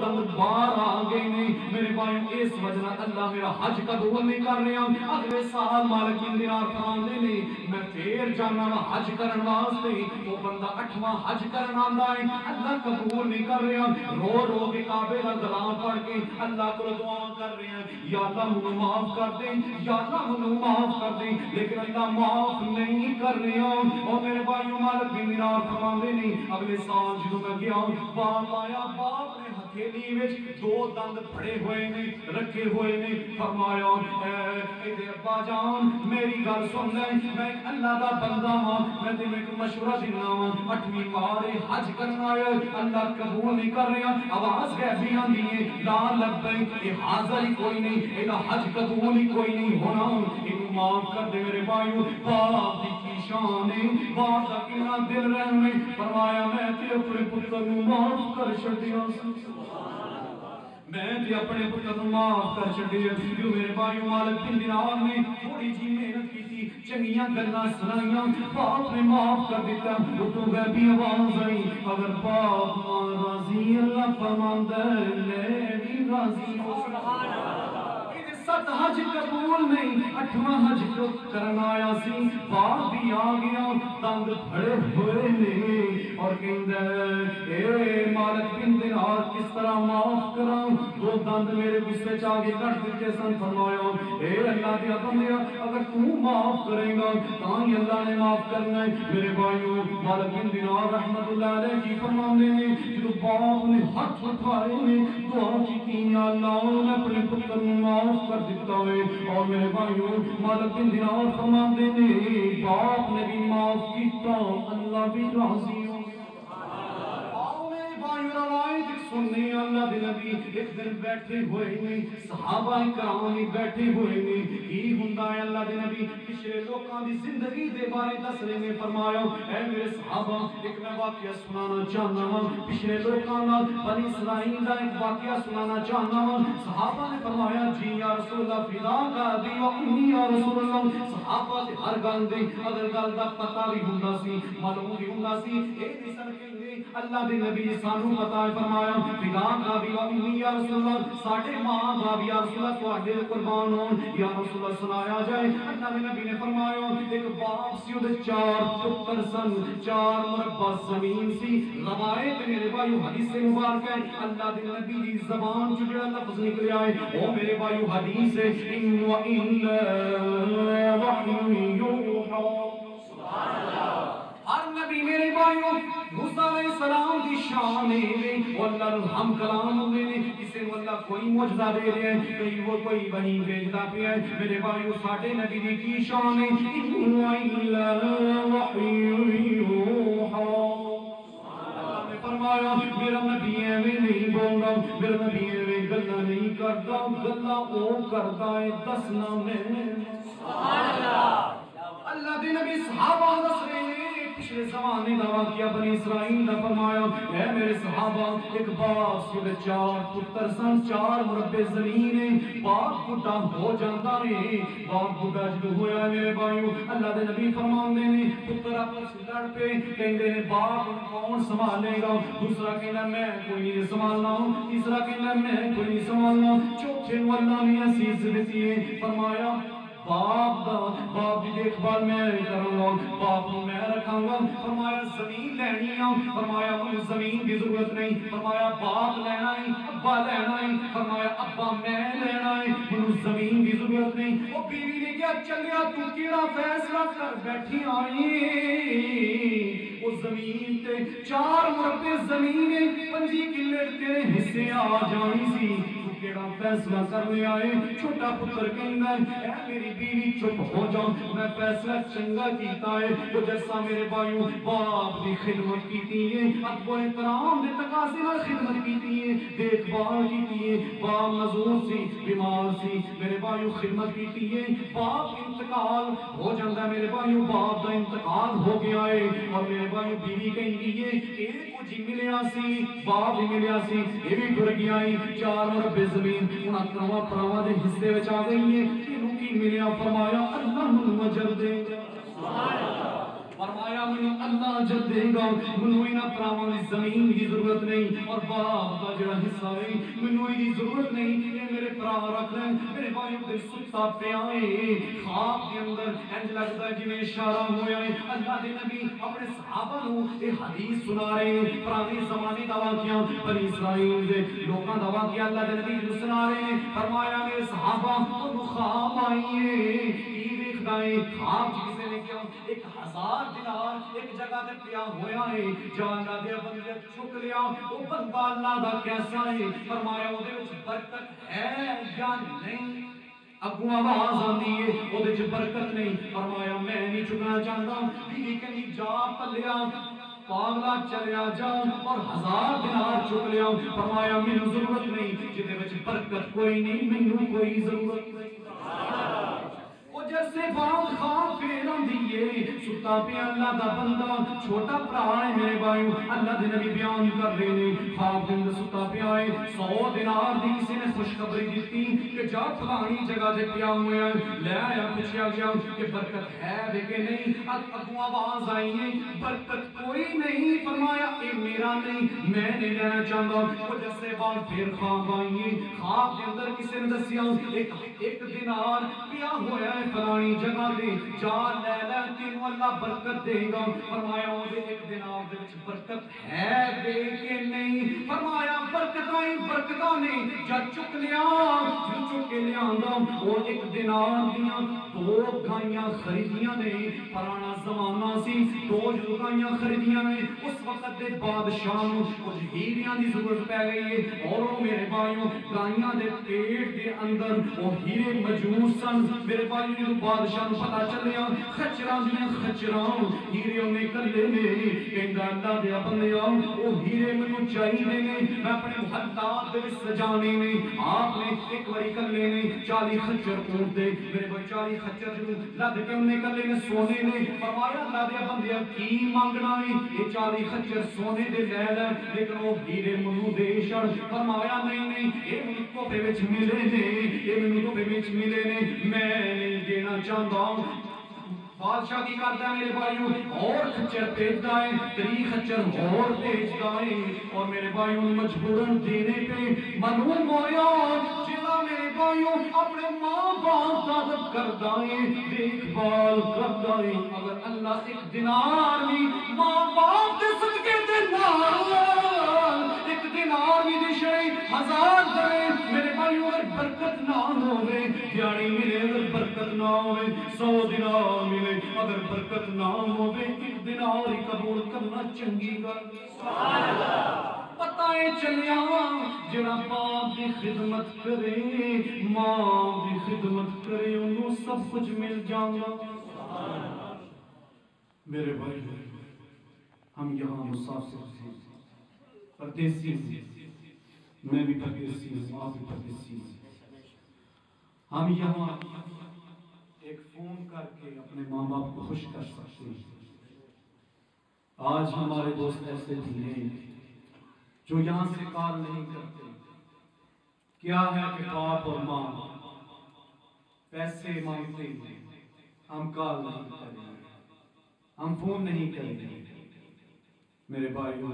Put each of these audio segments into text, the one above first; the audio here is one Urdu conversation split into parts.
دند باہر آ گئے نے میرے بھائیو اس وجہ اللہ میرا حج قبول نہیں کر رہا اگلے سال مالک بن دینار فرماندے نے میں پھر جانا وا حج کرن واسطے وہ بندہ 8واں حج کرن آندا ہے اللہ قبول نہیں کر رہا رو رو کے کعبے دا کلام پڑھ کے اللہ کو دعا کر رہے ہیں یا اللہ مجھے معاف کر دے یا اللہ مجھے معاف کر دے لیکن اللہ معاف نہیں کر رہا اور میرے بھائیو مالک بن دینار فرماندے نے اگلے سال جدوں میں گیا باپ آیا باپ نے ہتھیلی وچ 2 دند پھڑے ہوئے نے رکھے ہوئے نے فرمایا اے ابا جان میری گل سن لے میں اللہ دا بندہ ہاں میں تینوں ایک مشورہ دینا وا 8ویں بار حج کرنا آیا اللہ قبول نہیں کر رہا آواز غیبی آندی ہے لا لبیک یہ حاضر ہی کوئی نہیں یہ حج قبول ہی کوئی نہیں ہونا انہوں معاف کر دے میرے بھائیو باپ کی شان ہے باپ دا کتنا دل رحم ہے فرمایا میں تے اپنے پتر نوں معاف کر چھڈیا میں تے اپنے پتر نوں معاف کر چھڈیا جو میرے بھائیو مالک بن دینار نے تھوڑی جی محنت کی چنگیاں گلاں سنائیاں باپ نے معاف کر دیتا تو غیبی آواز آئی اگر باپ راضی اللہ فرماندا ہے میں بھی راضی ہوں سبحان اللہ 7 حج قبول نہیں 8واں حج کو کرنا آیا سی باپ بھی آ گیا دند پھڑے ہوئے نے اور کہندا اے مالک بن دینار کس طرح معاف کراں 2 دند میرے غصے چ آ کے کٹ دیتے سن فرمایا اے اللہ دیا بندیا اگر تو معاف کرے گا تاں ہی اللہ نے معاف کرنا ہے میرے بھائیو مالک بن دینار رحمت اللہ علیہ کی فرماندے نے جو باپ نے ہاتھ اٹھائے نے دعا کی یا اللہ میں اپنے پتر کو معاف کر دیتا ہے اور میرے بھائیو مالک بن دینار فرماندے نے باپ نے بھی معاف کیتا اللہ بھی راضی ہو روایت سننے اللہ دے نبی ایک دن بیٹھے ہوئے نے صحابہ کرام بیٹھے ہوئے نے کی ہوندا ہے اللہ دے نبی پچھلے لوکاں دی زندگی دے بارے دس رہے نے فرمایا اے میرے صحابہ ایک میں واقعہ سنانا چاہنا ہوں پچھلے لوکاں دا بنی اسرائیل دا ایک واقعہ سنانا چاہنا ہوں صحابہ نے فرمایا جی یا رسول اللہ فدا کا دی و امی یا رسول اللہ صحابہ دے ہر گل دے اگر گل دا پتہ بھی ہوندا سی معلوم بھی ہوندا سی اے نہیں سن کے اللہ دے نبی سانو پتا ہے فرمایا فدا کا بھی و امی یا رسول اللہ ساڈے ماں باپ یا رسول اللہ تواڈے قربان ہون یا رسول اللہ سنایا جائے اللہ دے نبی نے فرمایا ایک باپ سی اودے 4 پتر سن 4 مربع زمین سی روایت میرے بھائیو حدیث مبارک ہے اللہ دے نبی دی زبان چ جڑا لفظ نکلیا ہے او میرے بھائیو حدیث ہے ان و الا وحی یوحى سبحان اللہ ہر نبی میرے بھائیو موسیٰ علیہ السلام کی شان ہے وہ اللہ ہم کلام ہوئے نے کسی کو اللہ کوئی معجزہ دے رہے ہیں کئی وہ کوئی وحی بھیجتا پیا ہے میرے بھائیو ساڈے نبی دی کی شان ہے ان الا وحی یوحى فرمایا میرا نبی ایویں نہیں بولدا میرا نبی ایویں گلاں نہیں کردا گلاں او کردا ہے دسنا میں سبحان اللہ اللہ دے نبی صحابہ دس رہے ہیں پچھلے زمانے دا واقعہ بنی اسرائیل دا فرمایا اے میرے صحابہ ایک باپ سے 4 پتر سن 4 مربع زمین ہے باپ بڈھا ہو جاندا ہے باپ بڈھا جدوں ہویا میرے بھائیو اللہ دے نبی فرماندے نے پتر آپس لڑ پے کہندے نے باپ کون سنبھالے گا دوسرا کہندا میں کوئی نہیں سنبھالنا تیسرا کہندا میں کوئی نہیں سنبھالنا چوتھے نو اللہ نے عزیز دتی ہے فرمایا باپ کی دیکھ بھال میں کروں گا باپ کو میں رکھاں گا فرمایا زمین لینی ہے فرمایا مجھے زمین کی ضرورت نہیں فرمایا باپ لینا ہے ابا لینا ہے فرمایا ابا میں لینا ہے مجھے زمین کی ضرورت نہیں وہ بیوی نے کیا چلیا تو کیڑا فیصلہ کر بیٹھی آئی وہ زمین تے 4 مربع زمین 5 کلے تیرے حصے آ جانی سی کیڑا فیصلہ کرنے آئے چھوٹا پتر کہندا ہے اے میری بیوی چپ ہو جاؤ میں فیصلہ چنگا کیتا ہے تو جیسا میرے بھائیو باپ دی خدمت کیتی ہے ادب و احترام دے تقاضے نال خدمت کیتی ہے دیکھ بھال کیتی ہے باپ معذور سی بیمار سی میرے بھائیو خدمت کیتی ہے باپ انتقال ہو جاندا میرے بھائیو باپ دا انتقال ہو گیا ہے اور میرے بھائیو بیوی کہندی ہے اے کچھ ملیا سی باپ بھی ملیا سی یہ بھی ٹر گیا ہے 4 مربع زمین انہاں کراواں پراواں دے حصے وچ آ گئی ہے انہوں کی ملیا فرمایا اللہ نوں اجر دے سبحان اللہ فرمایا مینوں اللہ جب دے گا مینوں انہاں پراواں دی زمین دی ضرورت نہیں اور باپ دا جڑا حصہ ہے مینوں دی ضرورت نہیں یہ میرے پرا رکھ لیں میرے بھائی دل ستا پیا ہے خواب کے اندر انج لگدا جویں اشارہ ہویا ہے اللہ دے نبی اپنے صحابہ نوں یہ حدیث سنا رہے ہیں پرانے زمانے دا واقعہ بنی اسرائیل دے لوکاں دا واقعہ اللہ دے نبی نوں سنا رہے ہیں فرمایا میرے صحابہ انہوں خواب آئی ہے کی ویکھدا ہے خواب کسے نے کیا 1000 دینار ایک جگہ تے پیا ہویا ہے جانا دے بندے چک لیا او بندہ اللہ دا کیسا ہے فرمایا او دے وچ برکت ہے یا نہیں اگوں آواز آندی ہے او دے وچ برکت نہیں فرمایا میں نہیں چکنا چاہتا بیوی کہندی جا پلیا پاگلا چلیا جا اور 1000 دینار چک لیا فرمایا مینوں ضرورت نہیں جدے وچ برکت کوئی نہیں مینوں کوئی ضرورت نہیں جیسے بات خواب پھر آندی ہے ستا پہ اللہ دا بندہ چھوٹا بھرا ہے میرے بھائیو اللہ دے نبی بیان کر رہے ہیں خواب دے اندر ستا پہ آئے 100 دینار دی کسی نے خوشخبری دیتی کہ جا فلانی جگہ دے پیا ہوئے ہیں لے آیا پوچھا گیا کہ برکت ہے دے کہ نہیں اگوں آواز آئی ہے برکت کوئی نہیں فرمایا اے میرا نہیں میں نہیں لینا چاہتا وہ جیسے بات پھر خواب آئی ہے خواب دے اندر کسی نے دسیا ایک دینار پیا ہوا ہے فلانی جگہ دے جا لے لے تینوں اللہ برکت دے گا فرمایا وہ ایک دینار دے وچ برکت ہے دے کہ نہیں فرمایا برکتاں نے جب چک لیا جو چک کے لیا وہ ایک دینار دیاں 2 گائیاں خریدیاں نے پرانا زمانہ سی 2 جو گائیاں خریدیاں نے اس وقت دے بادشاہ نوں کچھ ہیریاں دی ضرورت پے گئی ہے اور وہ میرے بھائیوں گائیاں دے پیٹ دے اندر وہ ہیرے موجود سن میرے بھائیوں بادشاہ نوں پتہ چلیا خچراں دیاں خچراں ہیرے اونے کلے نے کہندا اللہ دے بندیا او ہیرے مینوں چاہیے نے میں اپنے محلات دے وچ سجانے نے آپ نے ایک واری کلے نے 40 خچر اونٹ دے میرے بھائی 40 خچر جو لد کے اونے کلے نے سونے نے فرمایا اللہ دے بندیا کی مانگنا ہے یہ 40 خچر سونے دے لے لے لیکن وہ ہیرے مینوں دے چھڑ فرمایا نہیں اے مینوں توحفے وچ ملے نے اے مینوں توحفے وچ ملے نے میں نہیں دینا چاہتا بادشاہ کی کرتا ہے میرے بھائیوں اور خچر بھیجتا ہے 3 خچر اور بھیجتا ہے اور میرے بھائیوں مجبوراً دینے پہ معلوم ہویا جلا میرے بھائیوں اپنے ماں باپ کا ادب کرتا ہے دیکھ بھال کرتا ہے اگر اللہ ایک دینار بھی ماں باپ کے صدقے دے نال ایک دینار بھی دے شئی 1000 دے میرے بھائیوں اگر برکت نہ ہوئے دیاڑی ملے اگر برکت نہ ہوئے 100 دینار ملے اگر برکت نہ ہوئے 1 دینار ہی قبول کرنا چنگی گل سبحان اللہ پتہ ہے چلیا جڑا باپ کی خدمت کرے ماں کی خدمت کرے انہوں سب کچھ مل جانا میرے بھائی ہم یہاں مسافر ہیں پردیسی ہیں میں بھی پردیسی ہوں آپ بھی پردیسی ہیں ہم یہاں ایک فون کر کے اپنے ماں باپ کو خوش کر سکتے ہیں آج ہمارے دوست ایسے بھی ہیں جو یہاں سے کال نہیں کرتے کیا ہے کہ باپ اور ماں پیسے مانگتے ہیں ہم کال نہیں کریں گے ہم فون نہیں کریں گے میرے بھائیوں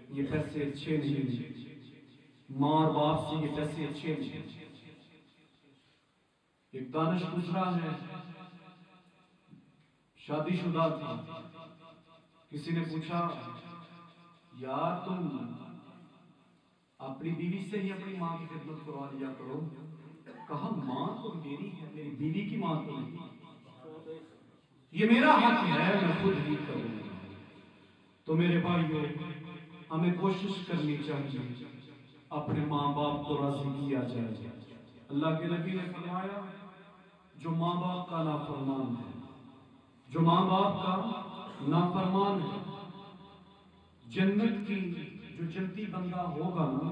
یہ پیسے اچھے نہیں ماں اور باپ سے یہ پیسے اچھے نہیں ایک دانش گزرا ہے شادی شدہ تھا کسی نے پوچھا یار تم اپنی بیوی سے ہی اپنی ماں کی خدمت کروا دیا کرو کہا ماں تو میری ہے میری بیوی کی ماں تو نہیں یہ میرا حق ہے میں خود ہی کروں تو میرے بھائیوں ہمیں کوشش کرنی چاہیے اپنے ماں باپ کو راضی کیا جائے اللہ کے نبی نے فرمایا جو ماں باپ کا نافرمان ہے جو ماں باپ کا نافرمان ہے جنت کی جو جنتی بندہ ہوگا نا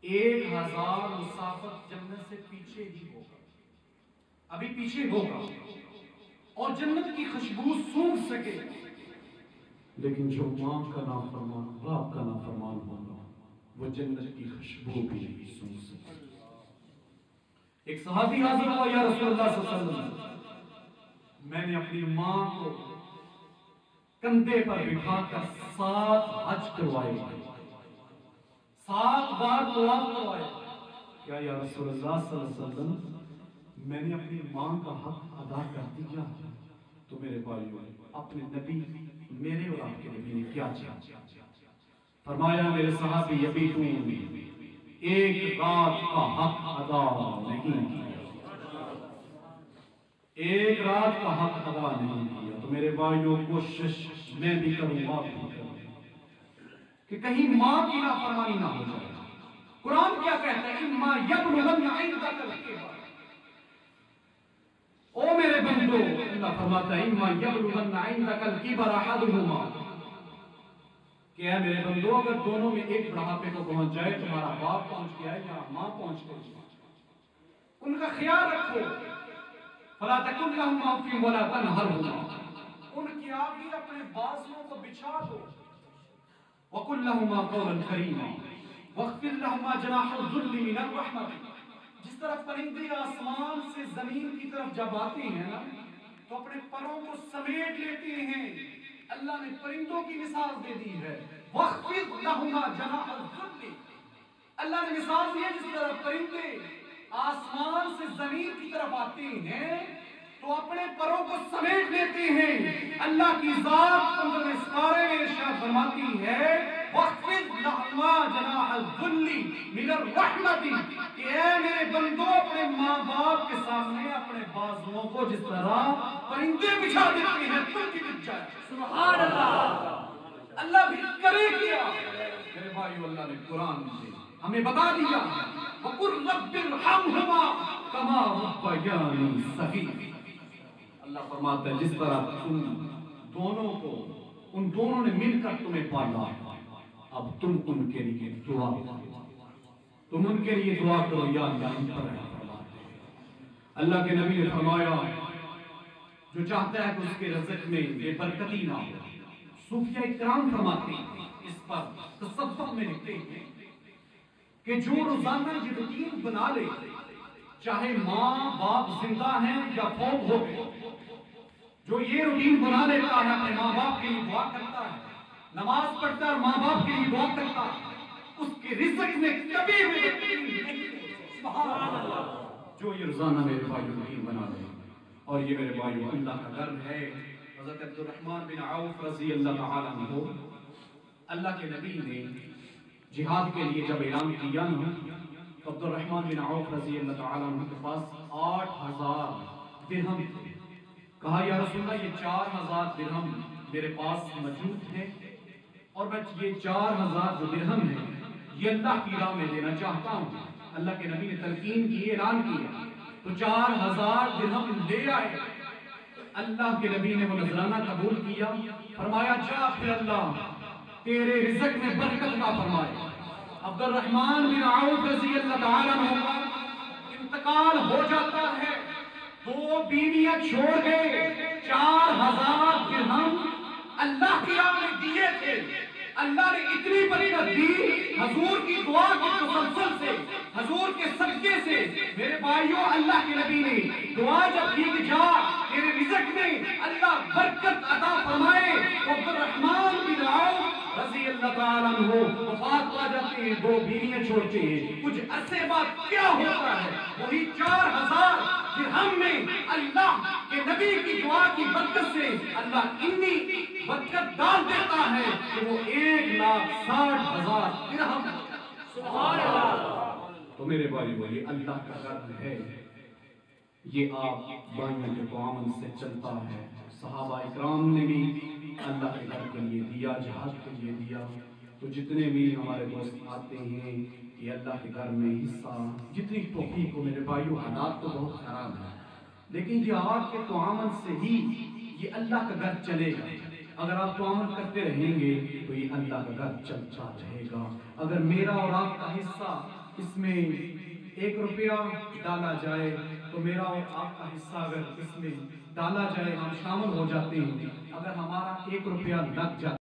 1000 مسافت جنت سے پیچھے ہی ہوگا ابھی پیچھے ہوگا اور جنت کی خوشبو سونگھ سکے لیکن جو ماں کا نافرمان باپ کا نافرمان ہوگا وہ جنت کی خوشبو بھی نہیں سونگھ سکے ایک صحابی حاضر ہوا یا رسول اللہ صلی اللہ علیہ وسلم میں نے اپنی ماں کو کندھے پر بٹھا کر 7 حج کروائے، 7 بار طواف کروائے۔ کیا یا رسول اللہ صلی اللہ علیہ وسلم میں نے اپنی ماں کا حق ادا کر دیا؟ تو میرے بھائیو اپنے نبی میرے اور آپ کے نبی نے کیا کیا؟ فرمایا میرے صحابی یبیتون ایک رات کا حق ادا نہیں کیا، ایک رات کا حق ادا نہیں کیا۔ تو میرے بھائیو کوشش میں بھی کروں آپ بھی کروں کہ کہیں ماں کی نافرمانی نہ ہو جائے۔ قرآن کیا کہتا ہے؟ اما یبلغن عندک الکبر، او میرے بندو، اللہ فرماتا ہے اما یبلغن عندک الکبر احدہما، کہ اے میرے بندو اگر دونوں میں ایک بڑھاپے کو پہنچ جائے، تمہارا باپ پہنچ گیا ہے یا ماں پہنچ گئی، ان کا خیال رکھو، فلا تکن لہما اف ولا تنہرہما، ان کی آگے اپنے بازوؤں کو بچھا دو، وقل لہما قولا کریما واخفض لہما جناح الذل من الرحمۃ۔ جس طرح پرندے آسمان سے زمین کی طرف جب آتے ہیں نا تو اپنے پروں کو سمیٹ لیتے ہیں، اللہ نے پرندوں کی مثال دے دی ہے، وَخْفِضْ لَهُمَا جَنَاحَ الذُّلِّ، اللہ نے مثال دی ہے جس طرح پرندے آسمان سے زمین کی طرف آتے ہیں تو اپنے پروں کو سمیٹ لیتے ہیں۔ اللہ کی ذات 15 سپارے میں ارشاد فرماتی ہے وَخْفِضْ لَهُمَا جَنَاحَ الذُّلِّ مِنَ الرَّحْمَةِ، کہ اے میرے بندو اپنے ماں باپ کے سامنے اپنے بازوؤں کو جس طرح پرندے بچھا دیتے ہیں تم کی بچ جائے۔ سبحان اللہ، اللہ بھی کرے کیا؟ میرے بھائیو اللہ نے قرآن سے ہمیں بتا دیا وَقُلْ رَبِّ ارْحَمْهُمَا كَمَا رَبَّيَانِي صَغِيرًا۔ اللہ فرماتا ہے جس طرح تم دونوں کو، ان دونوں نے مل کر تمہیں پالا، اب تم ان کے لیے دعا کرو، تم ان کے لیے دعا کرو یا اللہ ان پر رحم فرما۔ اللہ کے نبی نے فرمایا جو چاہتا ہے کہ اس کے رزق میں بے برکتی نہ ہو، صوفیہ اکرام فرماتے ہیں اس پر تصوف میں لکھتے ہیں کہ جو روزانہ یہ روٹین بنا لے، چاہے ماں باپ زندہ ہیں یا فوت ہو گئے، جو یہ روٹین بنا لیتا ہے اپنے ماں باپ کے لیے دعا کرتا ہے، نماز پڑھتا ہے اور ماں باپ کے لیے دعا کرتا ہے، اس کے رزق میں کبھی بھی سبحان اللہ۔ جو یہ روزانہ میرے بھائی روٹین بنا لے، اور یہ میرے بھائی اللہ کا گھر ہے۔ حضرت عبد الرحمن بن عوف رضی اللہ تعالیٰ عنہ، اللہ کے نبی نے جہاد کے لیے جب اعلان کیا نا تو عبد الرحمن بن عوف رضی اللہ تعالیٰ عنہ کے پاس 8000 درہم تھے۔ کہا یا رسول اللہ یہ 4000 درہم میرے پاس موجود ہیں اور میں یہ 4000 جو درہم ہیں یہ اللہ کی راہ میں دینا چاہتا ہوں۔ اللہ کے نبی نے تلقین کی، اعلان کیا تو 4000 درہم لے آئے۔ اللہ کے نبی نے وہ نذرانہ قبول کیا، فرمایا جا پھر اللہ تیرے رزق میں برکت عطا فرمائے۔ عبد الرحمن بن عوف رضی اللہ تعالیٰ عنہ کا انتقال ہو جاتا ہے، 2 بیویاں چھوڑ گئے، 4000 درہم اللہ کی راہ میں دیے تھے۔ اللہ نے اتنی برکت دی حضور کی دعا کے تسلسل سے، حضور کے صدقے سے۔ میرے بھائیوں اللہ کے نبی نے دعا جب کی کہ جا تیرے رزق میں اللہ برکت عطا فرمائے، تو عبد الرحمن بن عوف رضی اللہ تعالیٰ عنہ وفات پا جاتے ہیں، 2 بیویاں چھوڑتے ہیں۔ کچھ عرصے بعد کیا ہوتا ہے؟ وہی 4000 درہم میں اللہ کے نبی کی دعا کی برکت سے اللہ اتنی برکت ڈال دیتا ہے کہ وہ 1,60,000 درہم۔ سبحان اللہ۔ تو میرے بھائی یہ اللہ کا گھر ہے، یہ آپ بھائیوں کے تعاون سے چلتا ہے۔ صحابہ اکرام نے بھی اللہ کے گھر کے لیے دیا، جہاد کے لیے دیا۔ تو جتنے بھی ہمارے دوست آتے ہیں یہ اللہ کے گھر میں حصہ، جتنی توفیق ہو میرے بھائیوں، حالات تو بہت خراب ہیں لیکن یہ آپ کے تعاون سے ہی یہ اللہ کا گھر چلے گا۔ اگر آپ تعاون کرتے رہیں گے تو یہ اللہ کا گھر چلتا رہے گا۔ اگر میرا اور آپ کا حصہ اس میں 1 روپیہ ڈالا جائے تو میرا اور آپ کا حصہ اگر اس میں ڈالا جائے، ہم شامل ہو جاتے ہیں، اگر ہمارا 1 روپیہ لگ جاتا